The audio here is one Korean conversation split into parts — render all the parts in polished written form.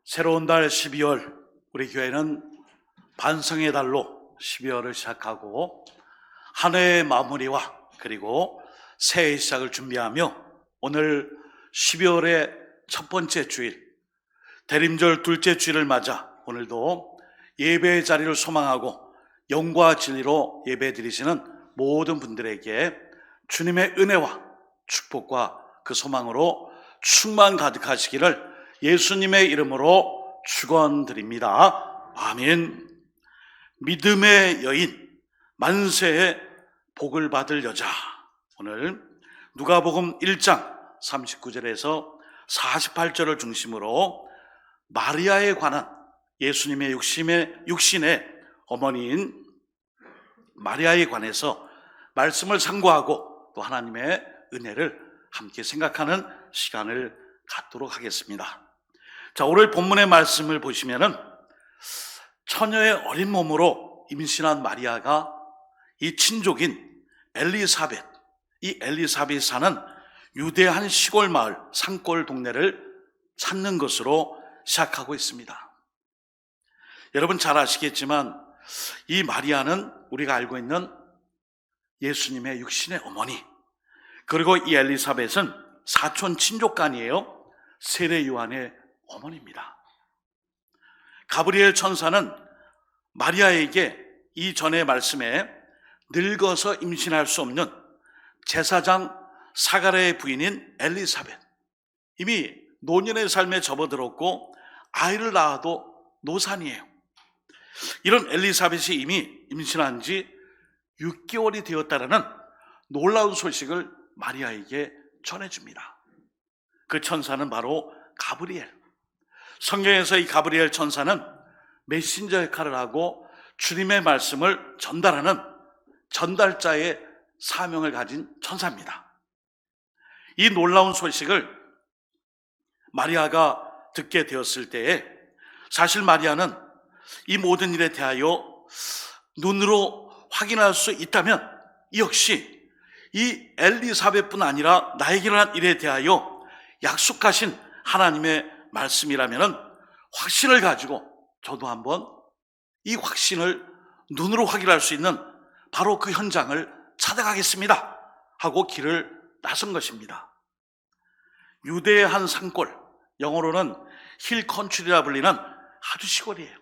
새로운 달 12월, 우리 교회는 반성의 달로 12월을 시작하고 한 해의 마무리와 그리고 새해의 시작을 준비하며 오늘 12월의 첫 번째 주일, 대림절 둘째 주일을 맞아 오늘도 예배의 자리를 소망하고 영과 진리로 예배 드리시는 모든 분들에게 주님의 은혜와 축복과 그 소망으로 충만 가득하시기를 예수님의 이름으로 축원드립니다. 아멘. 믿음의 여인, 만세의 복을 받을 여자. 오늘 누가복음 1장 39절에서 48절을 중심으로 마리아에 관한 예수님의 육신의 어머니인 마리아에 관해서 말씀을 상고하고 또 하나님의 은혜를 함께 생각하는 시간을 갖도록 하겠습니다. 자, 오늘 본문의 말씀을 보시면은 처녀의 어린 몸으로 임신한 마리아가 이 친족인 엘리사벳, 이 엘리사벳이 사는 유대 한 시골 마을 산골 동네를 찾는 것으로 시작하고 있습니다. 여러분 잘 아시겠지만 이 마리아는 우리가 알고 있는 예수님의 육신의 어머니, 그리고 이 엘리사벳은 사촌 친족간이에요. 세례 요한의 어머니입니다. 가브리엘 천사는 마리아에게 이 전의 말씀에 늙어서 임신할 수 없는 제사장 사가랴의 부인인 엘리사벳, 이미 노년의 삶에 접어들었고 아이를 낳아도 노산이에요. 이런 엘리사벳이 이미 임신한 지 6개월이 되었다라는 놀라운 소식을 마리아에게 전해줍니다. 그 천사는 바로 가브리엘. 성경에서 이 가브리엘 천사는 메신저 역할을 하고 주님의 말씀을 전달하는 전달자의 사명을 가진 천사입니다. 이 놀라운 소식을 마리아가 듣게 되었을 때에 사실 마리아는 이 모든 일에 대하여 눈으로 확인할 수 있다면 역시 이 엘리사벳뿐 아니라 나에게 일어난 일에 대하여 약속하신 하나님의 말씀이라면 확신을 가지고 저도 한번 이 확신을 눈으로 확인할 수 있는 바로 그 현장을 찾아가겠습니다 하고 길을 나선 것입니다. 유대의 한 산골, 영어로는 힐 컨트리라 불리는 아주 시골이에요.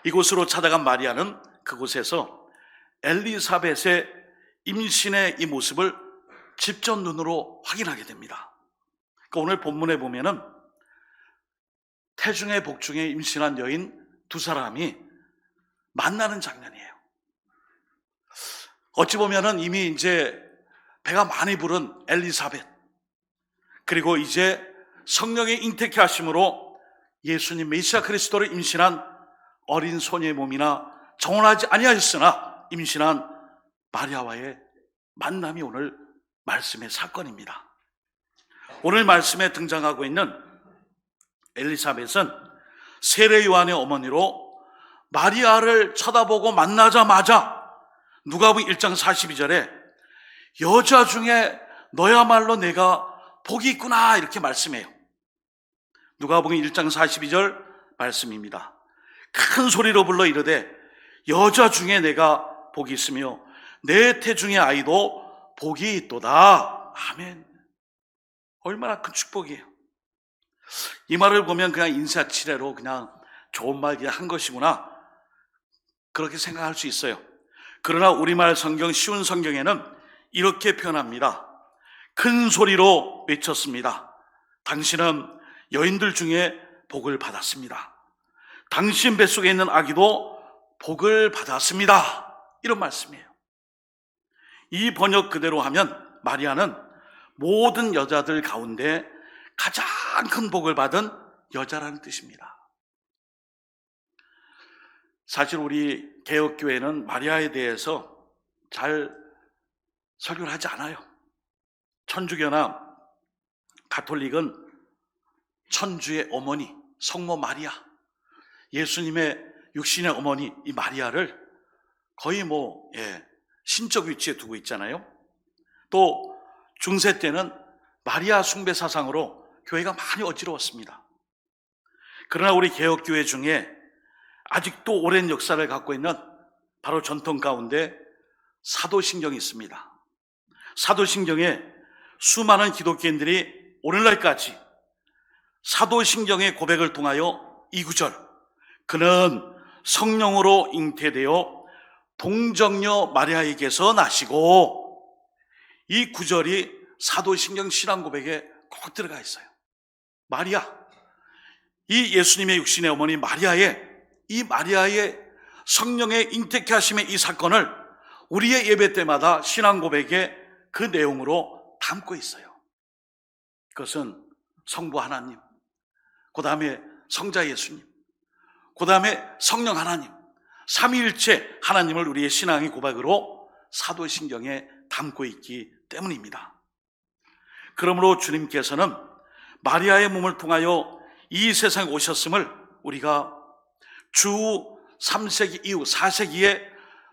이곳으로 찾아간 마리아는 그곳에서 엘리사벳의 임신의 이 모습을 직접 눈으로 확인하게 됩니다. 그러니까 오늘 본문에 보면은 태중의 복중에 임신한 여인 두 사람이 만나는 장면이에요. 어찌 보면은 이미 이제 배가 많이 부른 엘리사벳, 그리고 이제 성령의 잉태케 하심으로 예수님 메시아 그리스도를 임신한 어린 소녀의 몸이나 정혼하지 아니하였으나 임신한 마리아와의 만남이 오늘 말씀의 사건입니다. 오늘 말씀에 등장하고 있는 엘리사벳은 세례 요한의 어머니로 마리아를 쳐다보고 만나자마자 누가복음 1장 42절에 여자 중에 너야말로 내가 복이 있구나 이렇게 말씀해요. 누가복음 1장 42절 말씀입니다. 큰 소리로 불러 이르되 여자 중에 내가 복이 있으며 내 태중의 아이도 복이 있도다. 아멘. 얼마나 큰 축복이에요. 이 말을 보면 그냥 인사치레로 그냥 좋은 말 그냥 한 것이구나 그렇게 생각할 수 있어요. 그러나 우리말 성경 쉬운 성경에는 이렇게 표현합니다. 큰 소리로 외쳤습니다. 당신은 여인들 중에 복을 받았습니다. 당신 뱃속에 있는 아기도 복을 받았습니다. 이런 말씀이에요. 이 번역 그대로 하면 마리아는 모든 여자들 가운데 가장 큰 복을 받은 여자라는 뜻입니다. 사실 우리 개혁교회는 마리아에 대해서 잘 설교를 하지 않아요. 천주교나 가톨릭은 천주의 어머니 성모 마리아, 예수님의 육신의 어머니 이 마리아를 거의 신적 위치에 두고 있잖아요. 또 중세 때는 마리아 숭배 사상으로 교회가 많이 어지러웠습니다. 그러나 우리 개혁교회 중에 아직도 오랜 역사를 갖고 있는 바로 전통 가운데 사도신경이 있습니다. 사도신경에 수많은 기독교인들이 오늘날까지 사도신경의 고백을 통하여 이 구절, 그는 성령으로 잉태되어 동정녀 마리아에게서 나시고, 이 구절이 사도신경 신앙 고백에 꼭 들어가 있어요. 마리아, 이 예수님의 육신의 어머니 마리아의 성령의 잉태케 하심의 이 사건을 우리의 예배 때마다 신앙 고백에 그 내용으로 담고 있어요. 그것은 성부 하나님, 그 다음에 성자 예수님, 그 다음에 성령 하나님, 삼위일체 하나님을 우리의 신앙의 고백으로 사도신경에 담고 있기 때문입니다. 그러므로 주님께서는 마리아의 몸을 통하여 이 세상에 오셨음을 우리가 주 3세기 이후 4세기에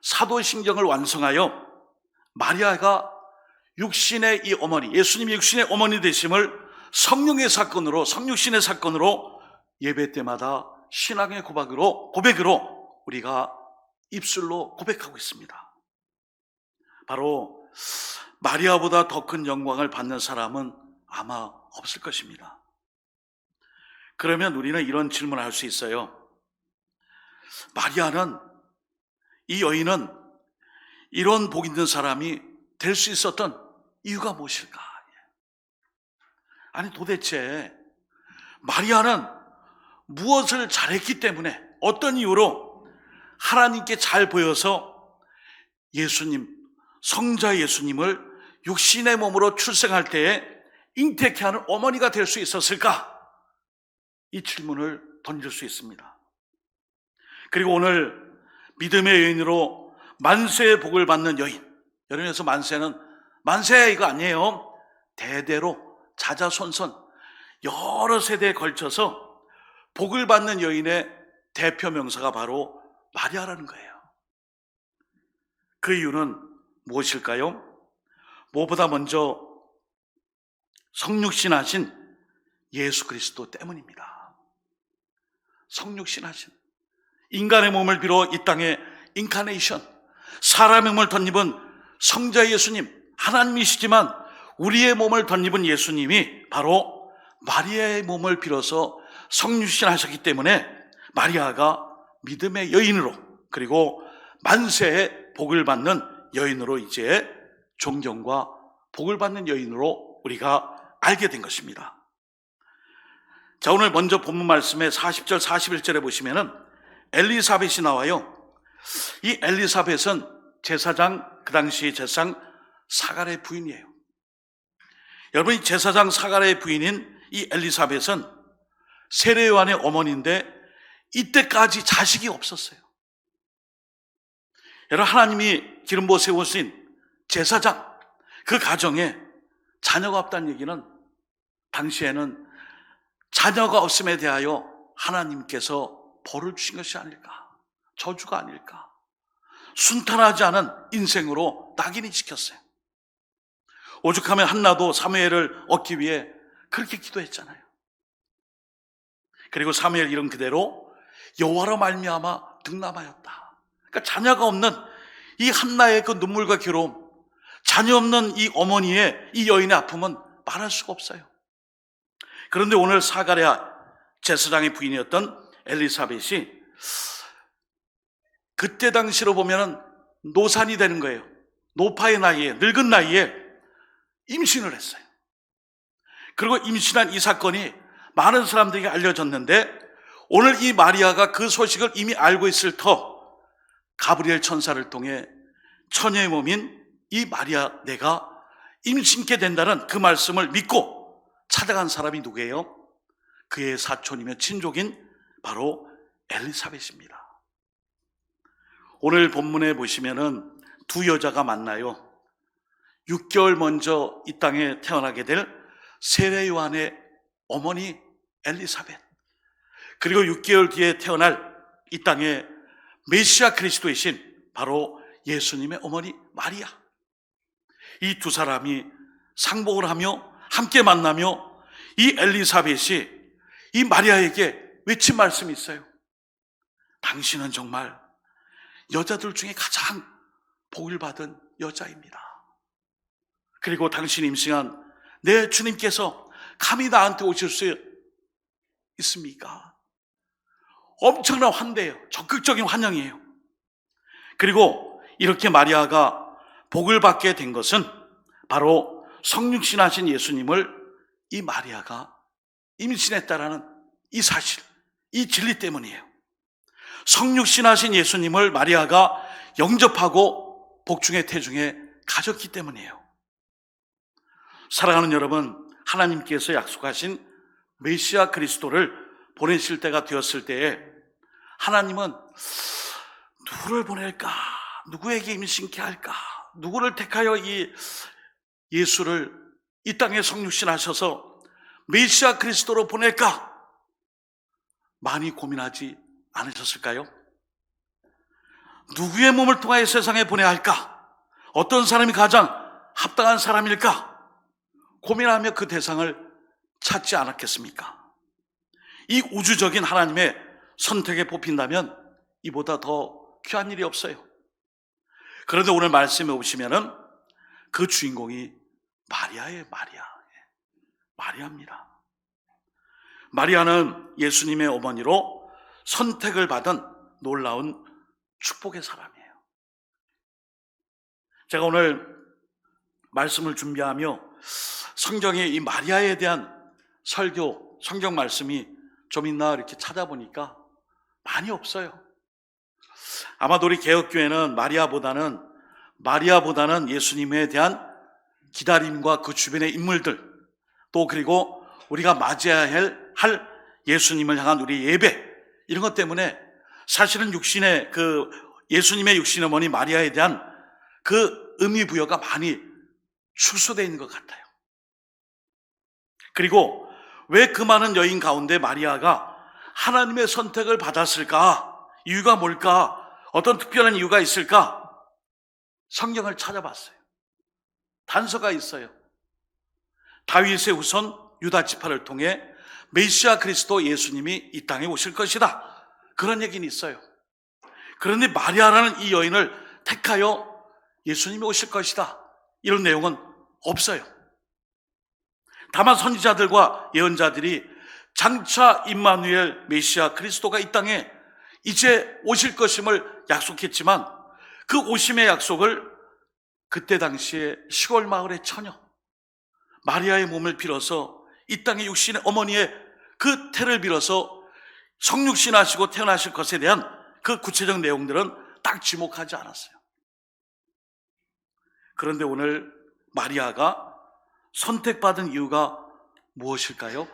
사도신경을 완성하여 마리아가 육신의 이 어머니, 예수님이 육신의 어머니 되심을 성령의 사건으로, 성육신의 사건으로 예배 때마다 신앙의 고백으로 우리가 입술로 고백하고 있습니다. 바로 마리아보다 더 큰 영광을 받는 사람은 아마 없을 것입니다. 그러면 우리는 이런 질문을 할 수 있어요. 마리아는, 이 여인은 이런 복 있는 사람이 될 수 있었던 이유가 무엇일까? 아니, 도대체 마리아는 무엇을 잘했기 때문에, 어떤 이유로 하나님께 잘 보여서 예수님, 성자 예수님을 육신의 몸으로 출생할 때에 잉태케 하는 어머니가 될 수 있었을까? 이 질문을 던질 수 있습니다. 그리고 오늘 믿음의 여인으로 만세의 복을 받는 여인, 여러분에서 만세 이거 아니에요. 대대로 자자손손 여러 세대에 걸쳐서 복을 받는 여인의 대표 명사가 바로 마리아라는 거예요. 그 이유는 무엇일까요? 무엇보다 먼저 성육신하신 예수 그리스도 때문입니다. 성육신하신, 인간의 몸을 빌어 이 땅에 인카네이션, 사람의 몸을 덧입은 성자 예수님, 하나님이시지만 우리의 몸을 덧입은 예수님이 바로 마리아의 몸을 빌어서 성육신하셨기 때문에 마리아가 믿음의 여인으로, 그리고 만세의 복을 받는 여인으로, 이제 존경과 복을 받는 여인으로 우리가 알게 된 것입니다. 자, 오늘 먼저 본문 말씀에 40절 41절에 보시면은 엘리사벳이 나와요. 이 엘리사벳은 제사장, 그 당시 제사장 사갈의 부인이에요. 여러분, 이 제사장 사갈의 부인인 이 엘리사벳은 세례요한의 어머니인데 이때까지 자식이 없었어요. 여러분, 하나님이 기름 부어 세우신 제사장, 그 가정에 자녀가 없다는 얘기는 당시에는 자녀가 없음에 대하여 하나님께서 벌을 주신 것이 아닐까, 저주가 아닐까, 순탄하지 않은 인생으로 낙인이 찍혔어요. 오죽하면 한나도 사무엘을 얻기 위해 그렇게 기도했잖아요. 그리고 사무엘 이름 그대로 여호와로 말미암아 등남하였다. 그러니까 자녀가 없는 이 한나의 그 눈물과 괴로움, 자녀 없는 이 어머니의, 이 여인의 아픔은 말할 수가 없어요. 그런데 오늘 사가랴 제사장의 부인이었던 엘리사벳이 그때 당시로 보면은 노산이 되는 거예요. 노파의 나이에, 늙은 나이에 임신을 했어요. 그리고 임신한 이 사건이 많은 사람들에게 알려졌는데, 오늘 이 마리아가 그 소식을 이미 알고 있을 터 가브리엘 천사를 통해 처녀의 몸인 이 마리아, 내가 임신케 된다는 그 말씀을 믿고 찾아간 사람이 누구예요? 그의 사촌이며 친족인 바로 엘리사벳입니다. 오늘 본문에 보시면은 두 여자가 만나요. 6개월 먼저 이 땅에 태어나게 될 세례 요한의 어머니 엘리사벳, 그리고 6개월 뒤에 태어날 이 땅에 메시아 그리스도이신 바로 예수님의 어머니 마리아, 이 두 사람이 상복을 하며 함께 만나며 이 엘리사벳이 이 마리아에게 외친 말씀이 있어요. 당신은 정말 여자들 중에 가장 복을 받은 여자입니다. 그리고 당신이 임신한 내 주님께서 감히 나한테 오실 수 있습니까? 엄청난 환대예요. 적극적인 환영이에요. 그리고 이렇게 마리아가 복을 받게 된 것은 바로 성육신하신 예수님을 이 마리아가 임신했다라는 이 사실, 이 진리 때문이에요. 성육신하신 예수님을 마리아가 영접하고 복중의 태중에 가졌기 때문이에요. 사랑하는 여러분, 하나님께서 약속하신 메시아 그리스도를 보내실 때가 되었을 때에 하나님은 누구를 보낼까? 누구에게 임신케 할까? 누구를 택하여 이 예수를 이 땅에 성육신하셔서 메시아 그리스도로 보낼까? 많이 고민하지 않으셨을까요? 누구의 몸을 통하여 세상에 보내야 할까? 어떤 사람이 가장 합당한 사람일까? 고민하며 그 대상을 찾지 않았겠습니까? 이 우주적인 하나님의 선택에 뽑힌다면 이보다 더 귀한 일이 없어요. 그런데 오늘 말씀에 오시면은 그 주인공이 마리아예요. 마리아입니다. 마리아는 예수님의 어머니로 선택을 받은 놀라운 축복의 사람이에요. 제가 오늘 말씀을 준비하며 성경에 이 마리아에 대한 설교, 성경 말씀이 좀 있나 이렇게 찾아보니까 많이 없어요. 아마도 우리 개혁교회는 마리아보다는 예수님에 대한 기다림과 그 주변의 인물들, 또 그리고 우리가 맞이해야 할 예수님을 향한 우리 예배, 이런 것 때문에 사실은 예수님의 육신의 어머니 마리아에 대한 그 의미 부여가 많이 축소되어 있는 것 같아요. 그리고 왜 그 많은 여인 가운데 마리아가 하나님의 선택을 받았을까? 이유가 뭘까? 어떤 특별한 이유가 있을까? 성경을 찾아봤어요. 단서가 있어요. 다윗의 후손 유다 지파를 통해 메시아 그리스도 예수님이 이 땅에 오실 것이다, 그런 얘기는 있어요. 그런데 마리아라는 이 여인을 택하여 예수님이 오실 것이다, 이런 내용은 없어요. 다만 선지자들과 예언자들이 장차 임마누엘 메시아 그리스도가 이 땅에 이제 오실 것임을 약속했지만 그 오심의 약속을 그때 당시에 시골 마을의 처녀 마리아의 몸을 빌어서 이 땅의 육신의 어머니의 그 태를 빌어서 성육신하시고 태어나실 것에 대한 그 구체적 내용들은 딱 지목하지 않았어요. 그런데 오늘 마리아가 선택받은 이유가 무엇일까요?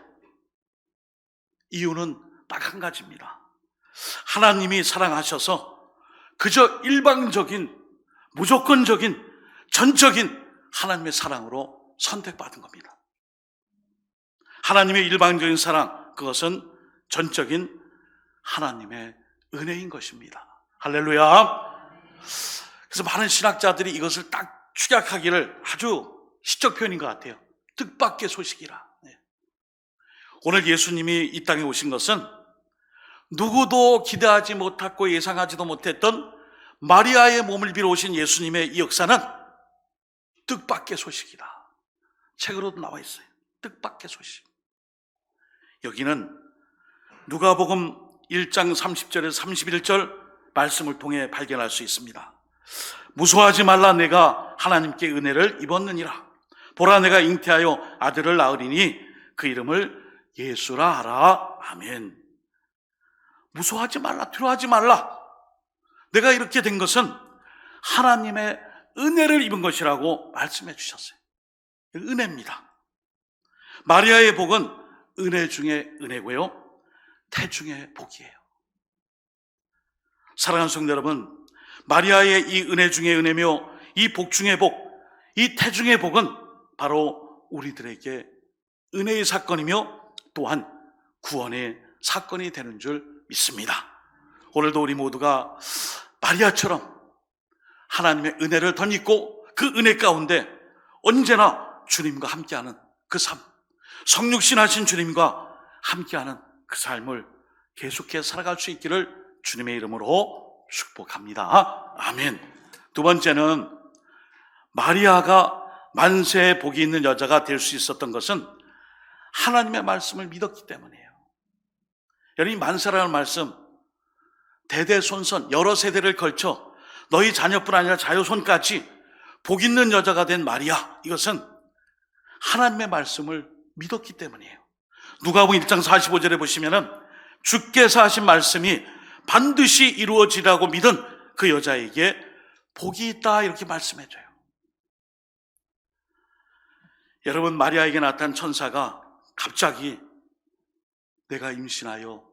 이유는 딱 한 가지입니다. 하나님이 사랑하셔서 그저 일방적인, 무조건적인, 전적인 하나님의 사랑으로 선택받은 겁니다. 하나님의 일방적인 사랑, 그것은 전적인 하나님의 은혜인 것입니다. 할렐루야. 그래서 많은 신학자들이 이것을 딱 축약하기를, 아주 시적 표현인 것 같아요. 뜻밖의 소식이라. 오늘 예수님이 이 땅에 오신 것은 누구도 기대하지 못했고 예상하지도 못했던 마리아의 몸을 빌어 오신 예수님의 이 역사는 뜻밖의 소식이다. 책으로도 나와 있어요. 뜻밖의 소식. 여기는 누가복음 1장 30절에서 31절 말씀을 통해 발견할 수 있습니다. 무서워하지 말라, 내가 하나님께 은혜를 입었느니라. 보라, 내가 잉태하여 아들을 낳으리니 그 이름을 예수라 하라. 아멘. 무서워하지 말라, 두려워하지 말라. 내가 이렇게 된 것은 하나님의 은혜를 입은 것이라고 말씀해 주셨어요. 은혜입니다. 마리아의 복은 은혜 중에 은혜고요, 태 중에 복이에요. 사랑하는 성도 여러분, 마리아의 이 은혜 중에 은혜며 이 복 중에 복, 이 태 중에 복은 바로 우리들에게 은혜의 사건이며 또한 구원의 사건이 되는 줄 믿습니다. 오늘도 우리 모두가 마리아처럼 하나님의 은혜를 덧입고 그 은혜 가운데 언제나 주님과 함께하는 그 삶, 성육신하신 주님과 함께하는 그 삶을 계속해서 살아갈 수 있기를 주님의 이름으로 축복합니다. 아멘. 두 번째는 마리아가 만세에 복이 있는 여자가 될 수 있었던 것은 하나님의 말씀을 믿었기 때문이에요. 여러분, 이 만세라는 말씀, 대대손손 여러 세대를 걸쳐 너희 자녀뿐 아니라 자손까지 복 있는 여자가 된 마리아, 이것은 하나님의 말씀을 믿었기 때문이에요. 누가복음 1장 45절에 보시면은 주께서 하신 말씀이 반드시 이루어지라고 믿은 그 여자에게 복이 있다, 이렇게 말씀해줘요. 여러분, 마리아에게 나타난 천사가 갑자기 내가 임신하여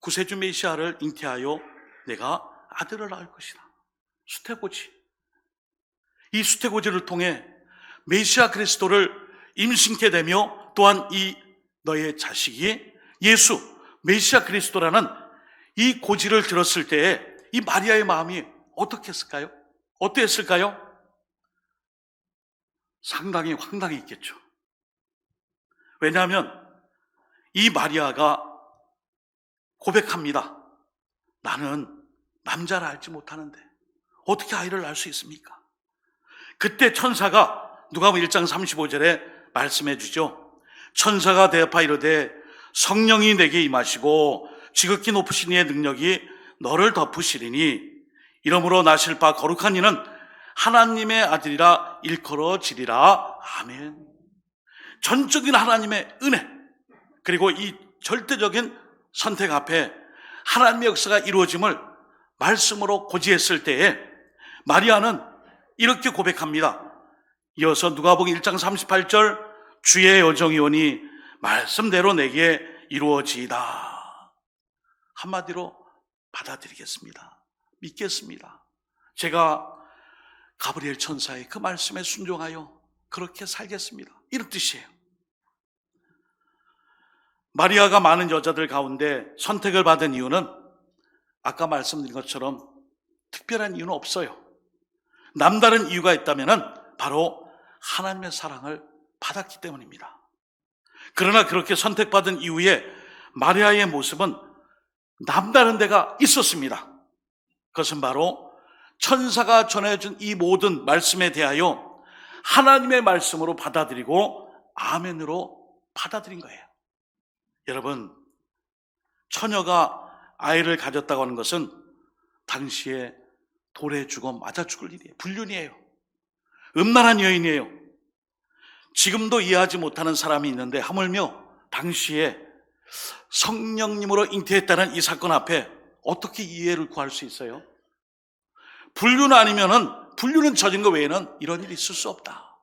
구세주 메시아를 잉태하여 내가 아들을 낳을 것이다. 수태고지. 이 수태고지를 통해 메시아 그리스도를 임신케 되며 또한 이 너의 자식이 예수 메시아 그리스도라는 이 고지를 들었을 때에 이 마리아의 마음이 어떻겠을까요? 어땠을까요? 상당히 황당히 있겠죠. 왜냐하면 이 마리아가 고백합니다. 나는 남자를 알지 못하는데 어떻게 아이를 낳을 수 있습니까? 그때 천사가 누가복음 1장 35절에 말씀해 주죠. 천사가 대답하 이르되 성령이 내게 임하시고 지극히 높으신 이의 능력이 너를 덮으시리니 이러므로 나실 바 거룩한 이는 하나님의 아들이라 일컬어지리라. 아멘. 전적인 하나님의 은혜, 그리고 이 절대적인 선택 앞에 하나님의 역사가 이루어짐을 말씀으로 고지했을 때에 마리아는 이렇게 고백합니다. 이어서 누가복음 1장 38절 주의 여정이 오니 말씀대로 내게 이루어지이다. 한마디로 받아들이겠습니다. 믿겠습니다. 제가 가브리엘 천사의 그 말씀에 순종하여 그렇게 살겠습니다. 이런 뜻이에요. 마리아가 많은 여자들 가운데 선택을 받은 이유는 아까 말씀드린 것처럼 특별한 이유는 없어요. 남다른 이유가 있다면 바로 하나님의 사랑을 받았기 때문입니다. 그러나 그렇게 선택받은 이후에 마리아의 모습은 남다른 데가 있었습니다. 그것은 바로 천사가 전해준 이 모든 말씀에 대하여 하나님의 말씀으로 받아들이고 아멘으로 받아들인 거예요. 여러분, 처녀가 아이를 가졌다고 하는 것은 당시에 돌에 죽어 맞아 죽을 일이에요. 불륜이에요. 음란한 여인이에요. 지금도 이해하지 못하는 사람이 있는데 하물며 당시에 성령님으로 잉태했다는 이 사건 앞에 어떻게 이해를 구할 수 있어요? 불륜은 저진 것 외에는 이런 일이 있을 수 없다.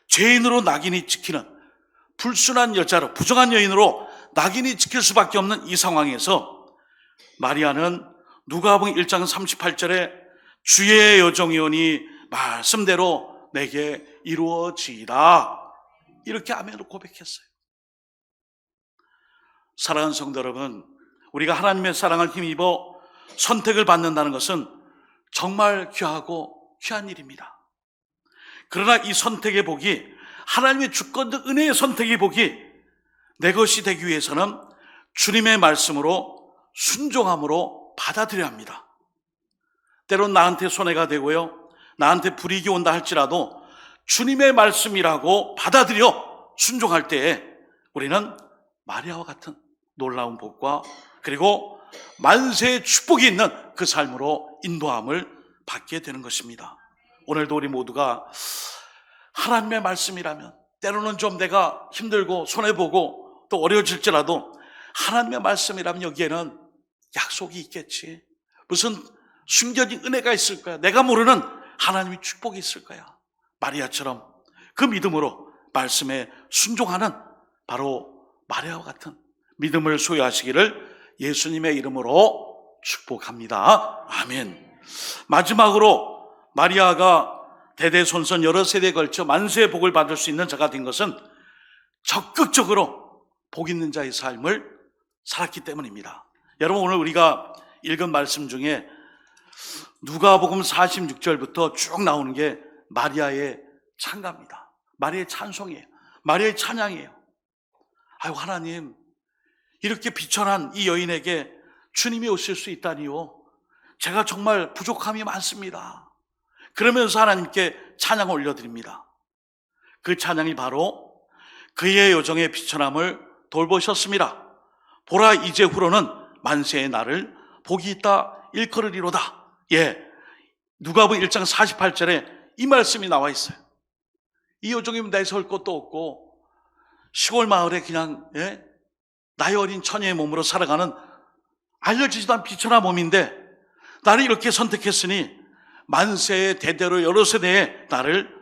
죄인으로 낙인이 찍히는 불순한 여자로, 부정한 여인으로 낙인이 찍힐 수밖에 없는 이 상황에서 마리아는 누가복음 1장 38절에 주의 여정이 오니 말씀대로 내게 이루어지이다, 이렇게 아멘으로 고백했어요. 사랑하는 성도 여러분, 우리가 하나님의 사랑을 힘입어 선택을 받는다는 것은 정말 귀하고 귀한 일입니다. 그러나 이 선택의 복이, 하나님의 주권적 은혜의 선택의 복이 내 것이 되기 위해서는 주님의 말씀으로 순종함으로 받아들여야 합니다. 때론 나한테 손해가 되고요, 나한테 불이익이 온다 할지라도 주님의 말씀이라고 받아들여 순종할 때에 우리는 마리아와 같은 놀라운 복과 그리고 만세의 축복이 있는 그 삶으로 인도함을 받게 되는 것입니다. 오늘도 우리 모두가 하나님의 말씀이라면, 때로는 좀 내가 힘들고 손해보고 또 어려워질지라도 하나님의 말씀이라면 여기에는 약속이 있겠지, 무슨 숨겨진 은혜가 있을 거야, 내가 모르는 하나님의 축복이 있을 거야. 마리아처럼 그 믿음으로 말씀에 순종하는 바로 마리아와 같은 믿음을 소유하시기를 예수님의 이름으로 축복합니다. 아멘. 마지막으로 마리아가 대대손손 여러 세대에 걸쳐 만세의 복을 받을 수 있는 자가 된 것은 적극적으로 복 있는 자의 삶을 살았기 때문입니다. 여러분, 오늘 우리가 읽은 말씀 중에 누가복음 46절부터 쭉 나오는 게 마리아의 찬가입니다. 마리아의 찬송이에요. 마리아의 찬양이에요. 아유, 하나님, 이렇게 비천한 이 여인에게 주님이 오실 수 있다니요. 제가 정말 부족함이 많습니다. 그러면서 하나님께 찬양을 올려드립니다. 그 찬양이 바로 그의 여정의 비천함을 돌보셨습니다. 보라, 이제후로는 만세의 날을 복이 있다 일컬으리로다. 예, 누가복음 1장 48절에 이 말씀이 나와 있어요. 이 여종이면 내세울 것도 없고 시골 마을에 그냥 나이 어린 처녀의 몸으로 살아가는 알려지지도 않은 비천한 몸인데 나를 이렇게 선택했으니 만세의 대대로 여러 세대에 나를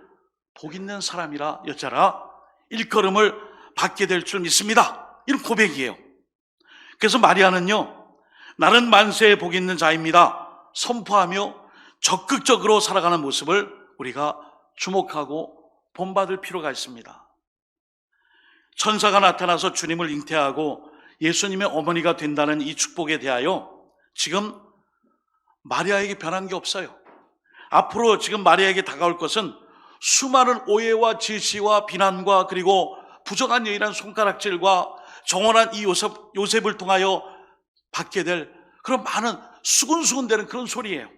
복 있는 사람이라 여자라 일컬음을 받게 될 줄 믿습니다. 이런 고백이에요. 그래서 마리아는요, 나는 만세에 복 있는 자입니다 선포하며 적극적으로 살아가는 모습을 우리가 주목하고 본받을 필요가 있습니다. 천사가 나타나서 주님을 잉태하고 예수님의 어머니가 된다는 이 축복에 대하여 지금 마리아에게 변한 게 없어요. 앞으로 지금 마리아에게 다가올 것은 수많은 오해와 질시와 비난과 그리고 부정한 여인한 손가락질과 정원한 이 요셉을 통하여 받게 될 그런 많은 수군수군대는 그런 소리예요.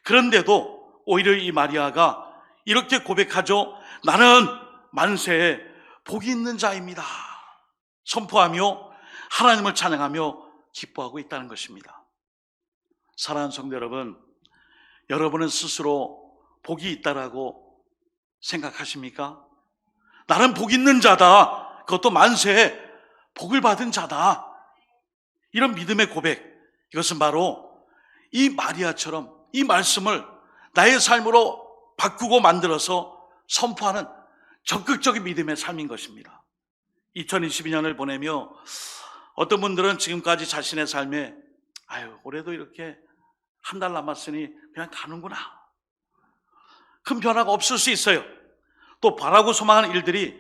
그런데도 오히려 이 마리아가 이렇게 고백하죠. 나는 만세에 복이 있는 자입니다 선포하며 하나님을 찬양하며 기뻐하고 있다는 것입니다. 사랑하는 성도 여러분, 여러분은 스스로 복이 있다라고 생각하십니까? 나는 복 있는 자다, 그것도 만세에 복을 받은 자다, 이런 믿음의 고백, 이것은 바로 이 마리아처럼 이 말씀을 나의 삶으로 바꾸고 만들어서 선포하는 적극적인 믿음의 삶인 것입니다. 2022년을 보내며 어떤 분들은 지금까지 자신의 삶에 올해도 이렇게 한 달 남았으니 그냥 가는구나, 큰 변화가 없을 수 있어요. 또 바라고 소망하는 일들이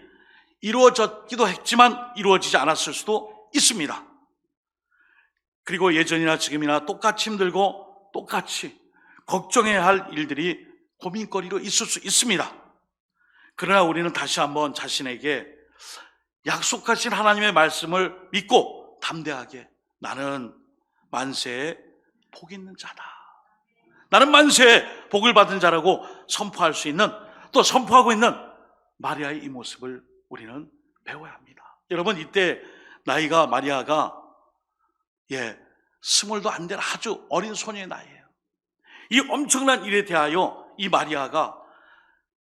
이루어졌기도 했지만 이루어지지 않았을 수도 있습니다. 그리고 예전이나 지금이나 똑같이 힘들고 똑같이 걱정해야 할 일들이 고민거리로 있을 수 있습니다. 그러나 우리는 다시 한번 자신에게 약속하신 하나님의 말씀을 믿고 담대하게 나는 만세에 복 있는 자다, 나는 만세에 복을 받은 자라고 선포할 수 있는, 또 선포하고 있는 마리아의 이 모습을 우리는 배워야 합니다. 여러분, 이때 나이가 마리아가 20도 안 된 아주 어린 소녀의 나이예요. 이 엄청난 일에 대하여 이 마리아가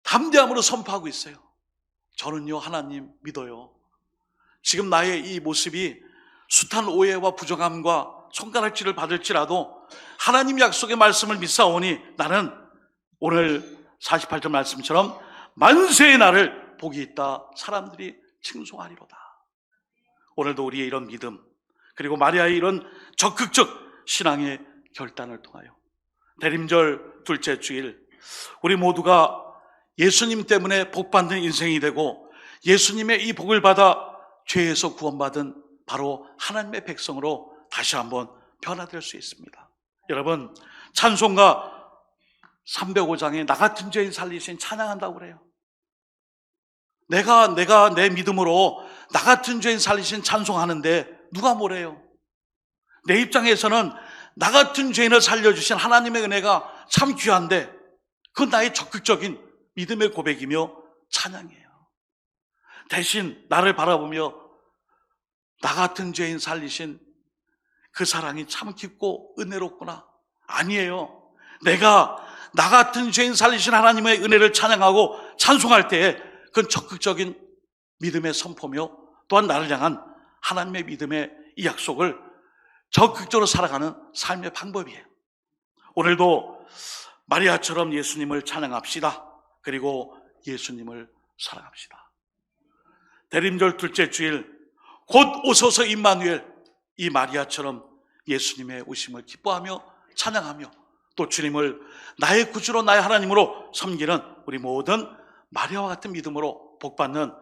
담대함으로 선포하고 있어요. 저는요, 하나님 믿어요. 지금 나의 이 모습이 숱한 오해와 부정함과 손가락질을 받을지라도 하나님 약속의 말씀을 믿사오니 나는 오늘 48절 말씀처럼 만세의 날을 복이 있다 사람들이 칭송하리로다. 오늘도 우리의 이런 믿음, 그리고 마리아의 이런 적극적 신앙의 결단을 통하여 대림절 둘째 주일 우리 모두가 예수님 때문에 복받는 인생이 되고 예수님의 이 복을 받아 죄에서 구원받은 바로 하나님의 백성으로 다시 한번 변화될 수 있습니다. 여러분, 찬송가 305장에 나 같은 죄인 살리신 찬양한다고 그래요. 내가 내 믿음으로 나 같은 죄인 살리신 찬송하는데 누가 뭐래요? 내 입장에서는 나 같은 죄인을 살려주신 하나님의 은혜가 참 귀한데 그건 나의 적극적인 믿음의 고백이며 찬양이에요. 대신 나를 바라보며 나 같은 죄인 살리신 그 사랑이 참 깊고 은혜롭구나. 아니에요. 내가 나 같은 죄인 살리신 하나님의 은혜를 찬양하고 찬송할 때에 그건 적극적인 믿음의 선포며 또한 나를 향한 하나님의 믿음의 이 약속을 적극적으로 살아가는 삶의 방법이에요. 오늘도 마리아처럼 예수님을 찬양합시다. 그리고 예수님을 사랑합시다. 대림절 둘째 주일 곧 오소서 임마누엘, 이 마리아처럼 예수님의 오심을 기뻐하며 찬양하며 또 주님을 나의 구주로 나의 하나님으로 섬기는 우리 모든 마리아와 같은 믿음으로 복받는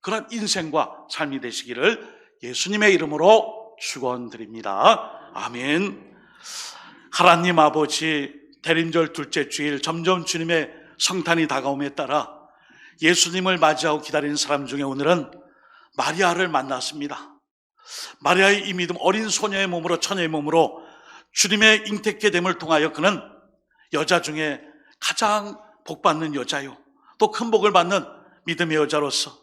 그런 인생과 삶이 되시기를 예수님의 이름으로 축원드립니다. 아멘. 하나님 아버지, 대림절 둘째 주일 점점 주님의 성탄이 다가옴에 따라 예수님을 맞이하고 기다리는 사람 중에 오늘은 마리아를 만났습니다. 마리아의 이 믿음, 어린 소녀의 몸으로, 처녀의 몸으로 주님의 잉태케 됨을 통하여 그는 여자 중에 가장 복받는 여자요, 또 큰 복을 받는 믿음의 여자로서,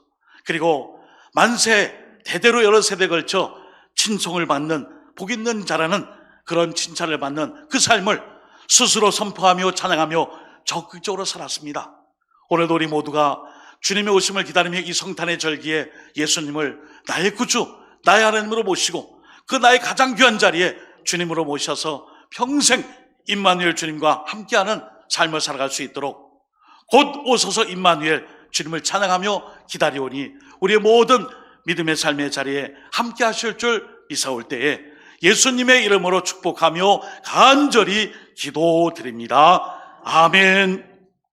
그리고 만세 대대로 여러 세대에 걸쳐 친송을 받는 복 있는 자라는 그런 칭찬을 받는 그 삶을 스스로 선포하며 찬양하며 적극적으로 살았습니다. 오늘도 우리 모두가 주님의 오심을 기다리며 이 성탄의 절기에 예수님을 나의 구주, 나의 하나님으로 모시고 그 나의 가장 귀한 자리에 주님으로 모셔서 평생 임마누엘 주님과 함께하는 삶을 살아갈 수 있도록 곧 오소서 임마누엘 주님을 찬양하며 기다리오니 우리의 모든 믿음의 삶의 자리에 함께 하실 줄 믿사올 때에 예수님의 이름으로 축복하며 간절히 기도드립니다. 아멘.